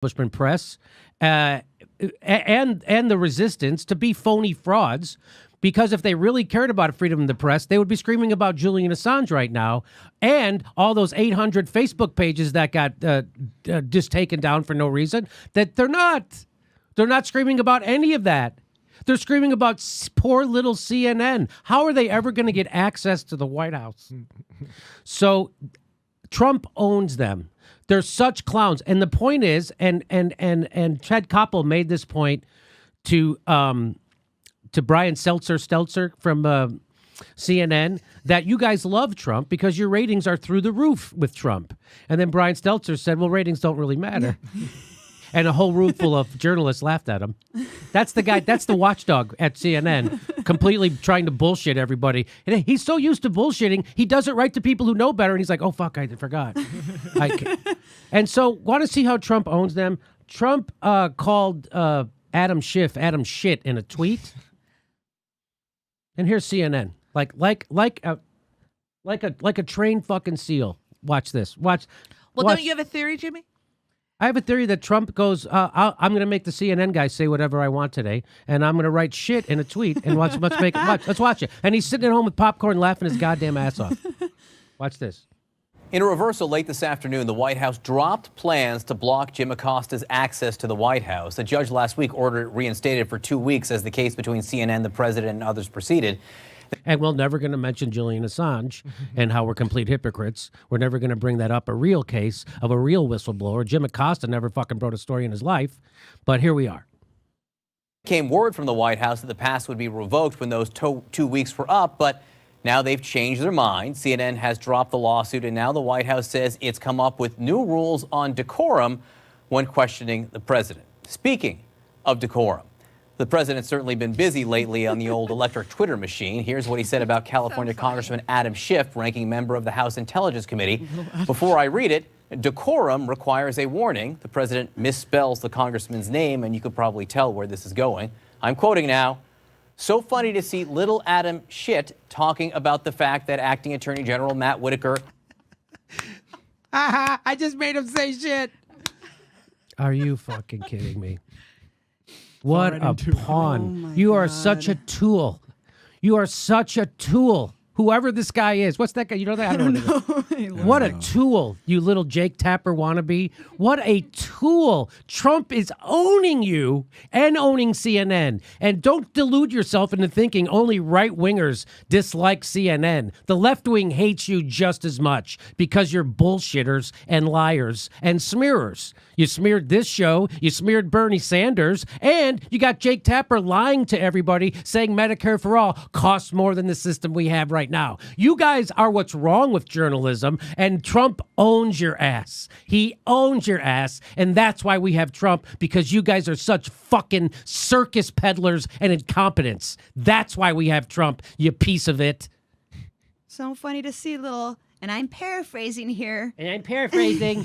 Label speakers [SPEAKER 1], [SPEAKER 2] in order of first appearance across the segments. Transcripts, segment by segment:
[SPEAKER 1] establishment press and the resistance to be phony frauds, because if they really cared about freedom of the press, they would be screaming about Julian Assange right now and all those 800 Facebook pages that got just taken down for no reason. That they're not screaming about any of that. They're screaming about poor little CNN. How are they ever going to get access to the White House? So Trump owns them. They're such clowns. And the point is, and Ted Koppel made this point to Brian Stelter from CNN, that you guys love Trump because your ratings are through the roof with Trump. And then Brian Stelter said, well, ratings don't really matter. And a whole room full of journalists laughed at him. That's the guy. That's the watchdog at CNN, completely trying to bullshit everybody. And he's so used to bullshitting, he does it right to people who know better. And he's like, oh, fuck, I forgot. And so want to see how Trump owns them? Trump called Adam Schiff Adam shit in a tweet. And here's CNN, like a trained fucking seal. Watch this. Watch.
[SPEAKER 2] Don't you have a theory, Jimmy?
[SPEAKER 1] I have a theory that Trump goes, I'm going to make the CNN guy say whatever I want today, and I'm going to write shit in a tweet, and let's watch it. And he's sitting at home with popcorn laughing his goddamn ass off. Watch this.
[SPEAKER 3] In a reversal late this afternoon, the White House dropped plans to block Jim Acosta's access to the White House. A judge last week ordered it reinstated for 2 weeks as the case between CNN, the president, and others proceeded.
[SPEAKER 1] And we're never going to mention Julian Assange and how we're complete hypocrites. We're never going to bring that up, a real case of a real whistleblower. Jim Acosta never fucking wrote a story in his life, but here we are.
[SPEAKER 3] Came word from the White House that the pass would be revoked when those 2 weeks were up, but now they've changed their mind. CNN has dropped the lawsuit, and now the White House says it's come up with new rules on decorum when questioning the president. Speaking of decorum, the president's certainly been busy lately on the old electric Twitter machine. Here's what he said about California Congressman Adam Schiff, ranking member of the House Intelligence Committee. Before I read it, decorum requires a warning. The president misspells the congressman's name, and you could probably tell where this is going. I'm quoting now. So funny to see little Adam shit talking about the fact that acting Attorney General Matt Whitaker.
[SPEAKER 4] I just made him say shit.
[SPEAKER 1] Are you fucking kidding me? What a pawn.
[SPEAKER 4] Oh
[SPEAKER 1] You are such a tool. You are such a tool. Whoever this guy is. What's that guy? You know that? I don't know. What a tool, you little Jake Tapper wannabe. What a tool. Trump is owning you and owning CNN. And don't delude yourself into thinking only right-wingers dislike CNN. The left wing hates you just as much because you're bullshitters and liars and smearers. You smeared this show, you smeared Bernie Sanders, and you got Jake Tapper lying to everybody saying Medicare for all costs more than the system we have right now. You guys are what's wrong with journalism, and Trump owns your ass. He owns your ass, and that's why we have Trump, because you guys are such fucking circus peddlers and incompetents. That's why we have Trump, you piece of it.
[SPEAKER 5] So funny to see little, and I'm paraphrasing here.
[SPEAKER 1] And I'm paraphrasing.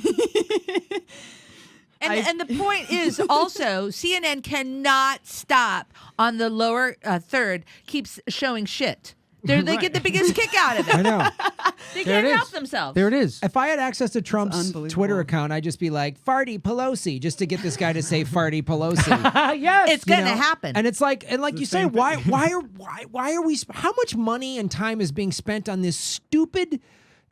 [SPEAKER 2] And the point is also, CNN cannot stop on the lower third, keeps showing shit. They get the biggest kick out of it.
[SPEAKER 4] I know.
[SPEAKER 2] They can't help themselves.
[SPEAKER 1] There it is.
[SPEAKER 4] If I had access to Trump's Twitter account, I'd just be like, Farty Pelosi, just to get this guy to say Farty Pelosi.
[SPEAKER 1] Yes.
[SPEAKER 2] It's going to happen.
[SPEAKER 4] And it's like, and like you say, why are we, how much money and time is being spent on this stupid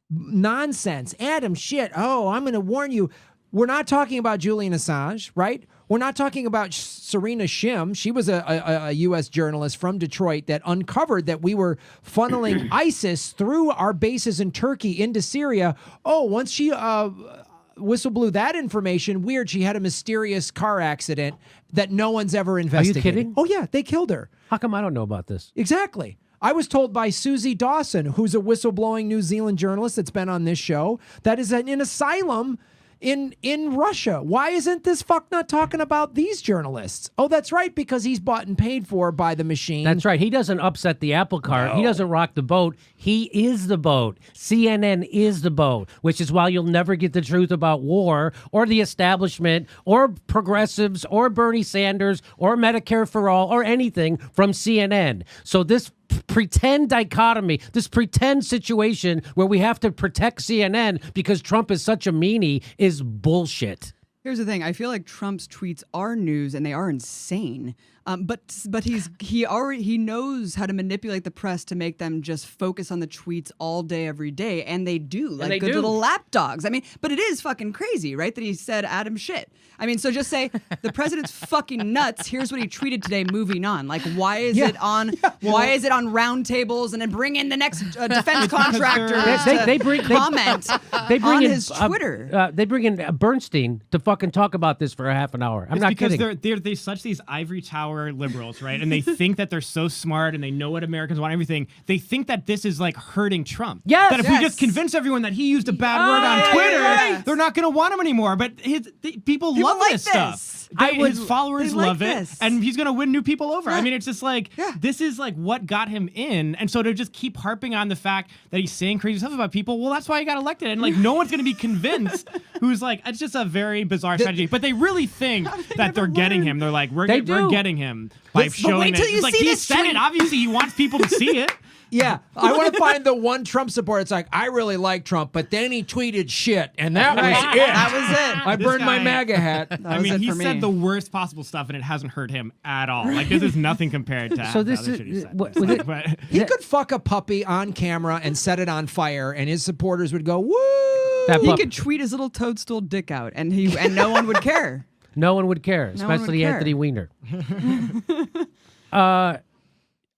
[SPEAKER 4] nonsense? Adam, shit. Oh, I'm going to warn you. We're not talking about Julian Assange, right? We're not talking about Serena Shim. She was a U.S. journalist from Detroit that uncovered that we were funneling ISIS through our bases in Turkey into Syria. Oh, once she whistle blew that information, weird, she had a mysterious car accident that no one's ever investigated.
[SPEAKER 1] Are you kidding?
[SPEAKER 4] Oh, yeah, they killed her.
[SPEAKER 1] How come I don't know about this?
[SPEAKER 4] Exactly. I was told by Susie Dawson, who's a whistleblowing New Zealand journalist that's been on this show, that is in asylum in Russia. Why isn't this fuck not talking about these journalists? Oh, that's right, because he's bought and paid for by the machine.
[SPEAKER 1] That's right. He doesn't upset the apple cart. No. He doesn't rock the boat. He is the boat. CNN is the boat, which is why you'll never get the truth about war or the establishment or progressives or Bernie Sanders or Medicare for all or anything from CNN. So this pretend dichotomy, this pretend situation where we have to protect CNN because Trump is such a meanie is bullshit.
[SPEAKER 6] Here's the thing. I feel like Trump's tweets are news and they are insane. But he knows how to manipulate the press to make them just focus on the tweets all day, every day, and they do, like
[SPEAKER 1] they
[SPEAKER 6] good
[SPEAKER 1] do.
[SPEAKER 6] little lapdogs. I mean, but it is fucking crazy, right? That he said Adam shit. I mean, so just say the president's fucking nuts. Here's what he tweeted today. Moving on. Like, why is it on? Why is it on round tables and then bring in the next defense contractor to comment
[SPEAKER 1] They bring
[SPEAKER 6] on
[SPEAKER 1] in
[SPEAKER 6] his Twitter?
[SPEAKER 1] They bring in Bernstein to fucking talk about this for a half an hour. I'm
[SPEAKER 7] It's
[SPEAKER 1] not
[SPEAKER 7] because
[SPEAKER 1] kidding.
[SPEAKER 7] they're such these ivory tower liberals, right? And they think that they're so smart and they know what Americans want, everything. They think that this is like hurting Trump.
[SPEAKER 1] Yes!
[SPEAKER 7] That if we just convince everyone that he used a bad word on Twitter, they're not going to want him anymore. But people love
[SPEAKER 6] like
[SPEAKER 7] this
[SPEAKER 6] this.
[SPEAKER 7] stuff. His followers
[SPEAKER 6] they like
[SPEAKER 7] love it,
[SPEAKER 6] this.
[SPEAKER 7] and he's going to win new people over. I mean, it's just like this is like what got him in, and so to just keep harping on the fact that he's saying crazy stuff about people, well, that's why he got elected, and like no one's going to be convinced. Who's like, it's just a very bizarre strategy. But they really think that they're getting him. They're like, we're getting him by showing
[SPEAKER 6] wait till
[SPEAKER 7] it.
[SPEAKER 6] you
[SPEAKER 7] It's like
[SPEAKER 6] see
[SPEAKER 7] he
[SPEAKER 6] this
[SPEAKER 7] said
[SPEAKER 6] tweet.
[SPEAKER 7] it. Obviously, he wants people to see it.
[SPEAKER 4] Yeah, I want to find the one Trump supporter. It's like, I really like Trump, but then he tweeted shit, and that was it.
[SPEAKER 6] That was it.
[SPEAKER 4] I
[SPEAKER 7] This
[SPEAKER 4] burned my
[SPEAKER 7] guy-
[SPEAKER 4] MAGA hat.
[SPEAKER 7] I
[SPEAKER 6] was
[SPEAKER 7] mean,
[SPEAKER 6] it
[SPEAKER 7] he
[SPEAKER 6] for
[SPEAKER 7] said
[SPEAKER 6] me.
[SPEAKER 7] the worst possible stuff, and it hasn't hurt him at all. Like this is nothing compared to
[SPEAKER 1] So
[SPEAKER 7] the
[SPEAKER 1] this
[SPEAKER 7] other
[SPEAKER 1] is-
[SPEAKER 7] shit he said.
[SPEAKER 1] what-
[SPEAKER 7] It's
[SPEAKER 1] was
[SPEAKER 7] like,
[SPEAKER 1] it-
[SPEAKER 7] but
[SPEAKER 4] He could fuck a puppy on camera and set it on fire, and his supporters would go, woo!
[SPEAKER 1] That
[SPEAKER 6] He
[SPEAKER 1] pup-
[SPEAKER 6] could tweet his little toadstool dick out, and no one would care.
[SPEAKER 1] No one would care,
[SPEAKER 6] No one would
[SPEAKER 1] especially
[SPEAKER 6] care.
[SPEAKER 1] Anthony Weiner.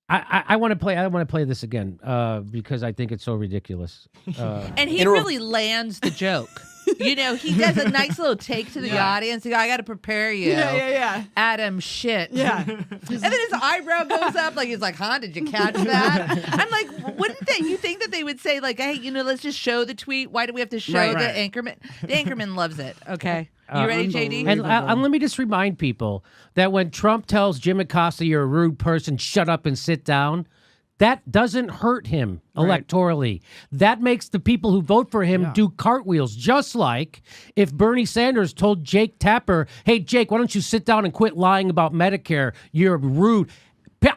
[SPEAKER 1] I want to play. I want to play this again because I think it's so ridiculous.
[SPEAKER 2] And he really lands the joke. You know, he does a nice little take to the audience. He goes, I got to prepare you.
[SPEAKER 6] Yeah.
[SPEAKER 2] Adam shit.
[SPEAKER 6] Yeah.
[SPEAKER 2] And then his eyebrow goes up, like he's like, "Huh? Did you catch that?" I'm like, wouldn't they? You think that they would say like, "Hey, let's just show the tweet. Why do we have to show the anchorman?" The anchorman loves it. Okay, you ready, JD?
[SPEAKER 1] And let me just remind people that when Trump tells Jim Acosta you're a rude person, shut up and sit down, that doesn't hurt him electorally. That makes the people who vote for him do cartwheels. Just like if Bernie Sanders told Jake Tapper, hey, Jake, why don't you sit down and quit lying about Medicare? You're rude.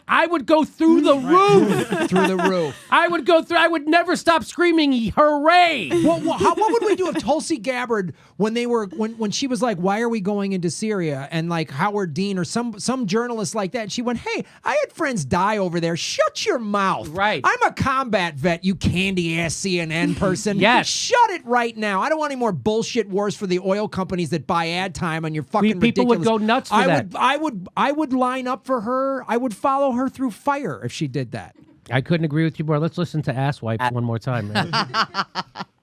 [SPEAKER 1] I would go through the roof.
[SPEAKER 4] Through the roof.
[SPEAKER 1] I would go through. I would never stop screaming, hooray.
[SPEAKER 4] What would we do if Tulsi Gabbard, when she was like, why are we going into Syria? And like Howard Dean or some journalist like that, she went, hey, I had friends die over there. Shut your mouth.
[SPEAKER 1] Right.
[SPEAKER 4] I'm a combat vet, you candy ass CNN person.
[SPEAKER 1] Yes.
[SPEAKER 4] Shut it right now. I don't want any more bullshit wars for the oil companies that buy ad time on your fucking
[SPEAKER 1] People would
[SPEAKER 4] ridiculous.
[SPEAKER 1] go nuts for that.
[SPEAKER 4] I would line up for her. I would follow her through fire if she did that.
[SPEAKER 1] I couldn't agree with you more. Let's listen to ass wipes one more time. Man.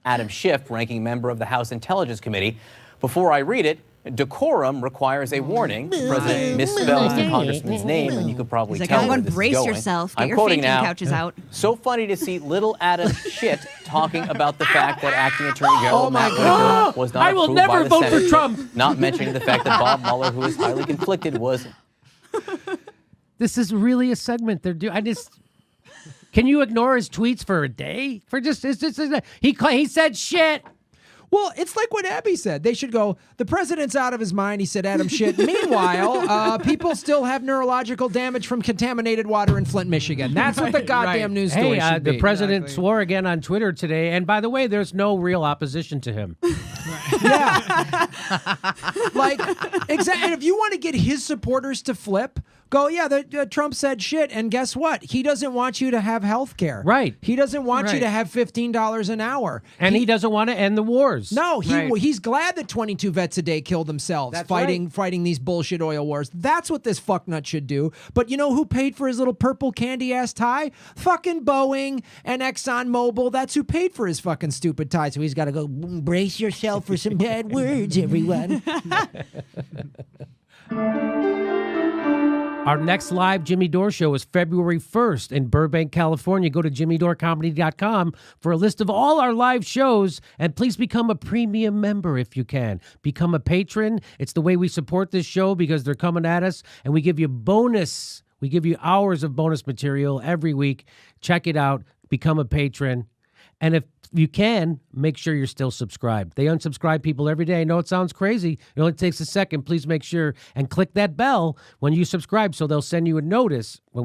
[SPEAKER 3] Adam Schiff, ranking member of the House Intelligence Committee. Before I read it, decorum requires a warning. The president misspells the congressman's name, and you could probably
[SPEAKER 5] He's like,
[SPEAKER 3] tell where
[SPEAKER 5] everyone
[SPEAKER 3] this is
[SPEAKER 5] brace
[SPEAKER 3] going.
[SPEAKER 5] yourself. Get
[SPEAKER 3] I'm
[SPEAKER 5] your
[SPEAKER 3] quoting
[SPEAKER 5] fainting
[SPEAKER 3] now.
[SPEAKER 5] couches out.
[SPEAKER 3] So funny to see little Adam Shit talking about the fact that acting Attorney General Matt
[SPEAKER 1] God.
[SPEAKER 3] Whitaker was not
[SPEAKER 1] I will
[SPEAKER 3] approved by
[SPEAKER 1] never
[SPEAKER 3] the
[SPEAKER 1] vote for
[SPEAKER 3] Senate,
[SPEAKER 1] Trump.
[SPEAKER 3] not mentioning the fact that Bob Mueller, who is highly conflicted, was
[SPEAKER 1] This is really a segment they're doing. Can you ignore his tweets for a day? He said shit.
[SPEAKER 4] Well, it's like what Abby said. They should go, the president's out of his mind. He said Adam shit. Meanwhile, people still have neurological damage from contaminated water in Flint, Michigan. That's what the goddamn news story
[SPEAKER 1] Hey,
[SPEAKER 4] should be.
[SPEAKER 1] the president swore again on Twitter today. And by the way, there's no real opposition to him.
[SPEAKER 4] Yeah. Like, exactly. And if you want to get his supporters to flip, go, Trump said shit. And guess what? He doesn't want you to have health care.
[SPEAKER 1] Right.
[SPEAKER 4] He doesn't want you
[SPEAKER 6] Right.
[SPEAKER 4] to have $15 an hour.
[SPEAKER 1] And he doesn't want to end the wars.
[SPEAKER 4] No, he's glad that 22 vets a day killed themselves
[SPEAKER 1] That's
[SPEAKER 4] fighting these bullshit oil wars. That's what this fucknut should do. But you know who paid for his little purple candy ass tie? Fucking Boeing and ExxonMobil. That's who paid for his fucking stupid tie. So he's got to go brace yourself for some bad words, everyone.
[SPEAKER 1] Our next live Jimmy Dore show is February 1st in Burbank, California. Go to jimmydorcomedy.com for a list of all our live shows, and please become a premium member if you can. Become a patron. It's the way we support this show because they're coming at us, and we give you bonus. We give you hours of bonus material every week. Check it out. Become a patron. And if you can, make sure you're still subscribed. They unsubscribe people every day. I know it sounds crazy. It only takes a second. Please make sure and click that bell when you subscribe so they'll send you a notice when we